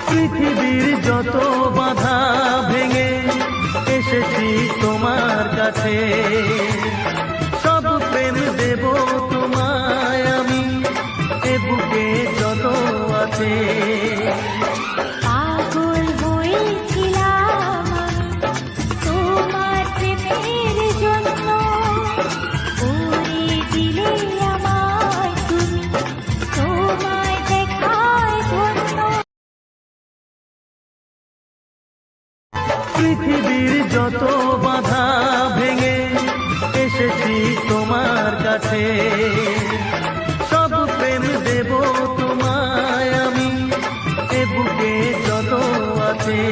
পৃথিবীর যত বাধা ভেঙে এসেছি তোমার কাছে, সব প্রেম দেব তোমায় আমি, এ বুকে যত আছে। পাগল হয়েছিলাম তোমার প্রেমের জন্য, করে দিলে আমায় তুমি, তোমায় দেখায় ধন্য। পৃথিবীর যত বাধা ভেঙে এসেছি তোমার কাছে, সব প্রেম দেব তোমায় আমি, এ বুকে যত আছে।